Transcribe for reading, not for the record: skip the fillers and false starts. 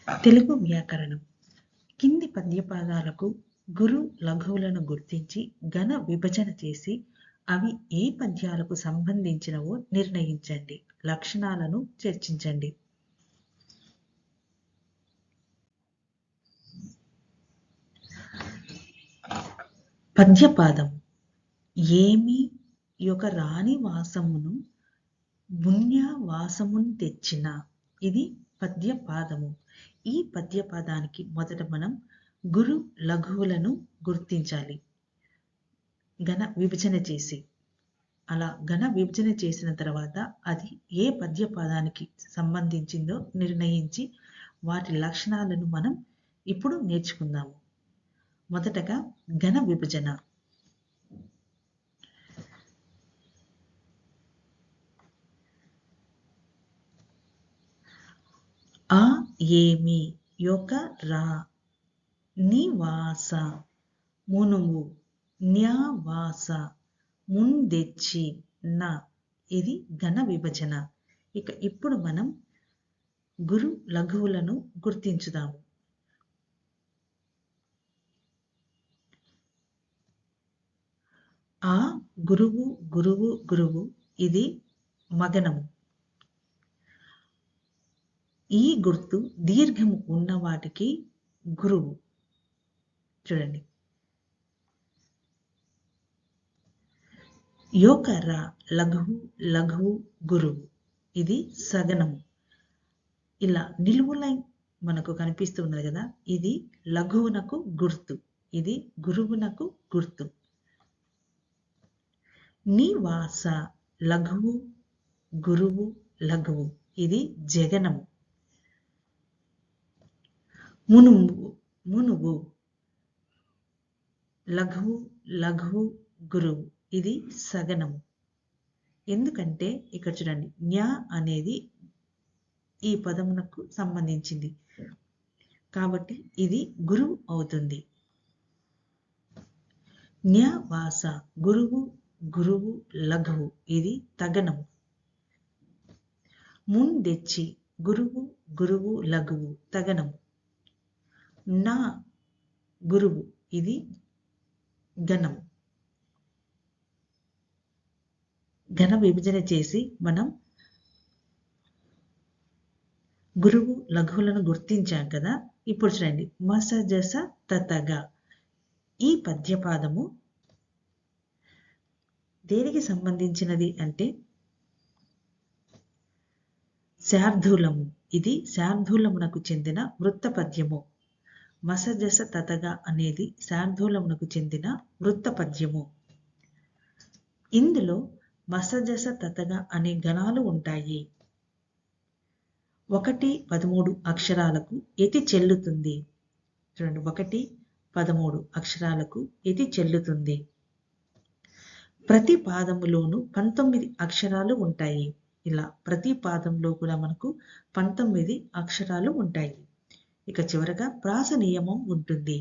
తెలుగు వ్యాకరణం. కింది పద్యపాదాలకు గురు లఘువులను గుర్తించి ఘన విభజన చేసి అవి ఏ పద్యాలకు సంబంధించినవో నిర్ణయించండి. లక్షణాలను చర్చించండి. పద్యపాదం. ఏమి యొక్క రాణి వాసమును పుణ్యవాసమున్ తెచ్చిన. ఇది పద్యపాదము. ఈ పద్యపాదానికి మొదట మనం గురు లఘువులను గుర్తించాలి ఘన విభజన చేసి. అలా ఘన విభజన చేసిన తర్వాత అది ఏ పద్యపాదానికి సంబంధించిందో నిర్ణయించి వాటి లక్షణాలను మనం ఇప్పుడు నేర్చుకుందాము. మొదటగా ఘన విభజన. ఆ ఏమి యొక్క రా నివాస మునువు న్యావాస ముందెచ్చి నా. ఇది ఘన విభజన. ఇప్పుడు మనం గురు లఘువులను గుర్తించుదాము. ఆ గురువు గురువు గురువు ఇది మగనము. ఈ గుర్తు దీర్ఘము ఉన్న వాటికి గురువు. చూడండి. యోకర లఘువు లఘువు గురువు ఇది సగనము. ఇలా నిలువులై మనకు కనిపిస్తున్నది కదా, ఇది లఘువునకు గుర్తు, ఇది గురువునకు గుర్తు. నివాస లఘువు గురువు లఘువు ఇది జగనము. మునువు మునువు లఘువు లఘువు గురువు ఇది సగనము. ఎందుకంటే ఇక్కడ చూడండి, న్యా అనేది ఈ పదమునకు సంబంధించింది కాబట్టి ఇది గురువు అవుతుంది. న్యావాస గురువు గురువు లఘువు ఇది తగనము. ముందెచ్చి గురువు గురువు లఘువు తగనము. నా గురువు ఇది ఘనము. ఘన విభజన చేసి మనం గురువు లఘువులను గుర్తించాం కదా. ఇప్పుడు చూడండి, మసజస తతగా ఈ పద్యపాదము దేనికి సంబంధించినది అంటే శార్దూలము. ఇది శార్దూలమునకు చెందిన వృత్త పద్యము. మసజస తతగా అనేది శార్దూలమునకు చెందిన వృత్త పద్యము. ఇందులో మసజస తతగా అనే గణాలు ఉంటాయి. 1, 13 అక్షరాలకు ఎతి చెల్లుతుంది. చూడండి, 1, 13 అక్షరాలకు ఎతి చెల్లుతుంది. ప్రతి పాదములోనూ 19 అక్షరాలు ఉంటాయి. ఇలా ప్రతి పాదంలో కూడా మనకు 19 అక్షరాలు ఉంటాయి. ఇక చివరగా ప్రాస నియమం ఉంటుంది.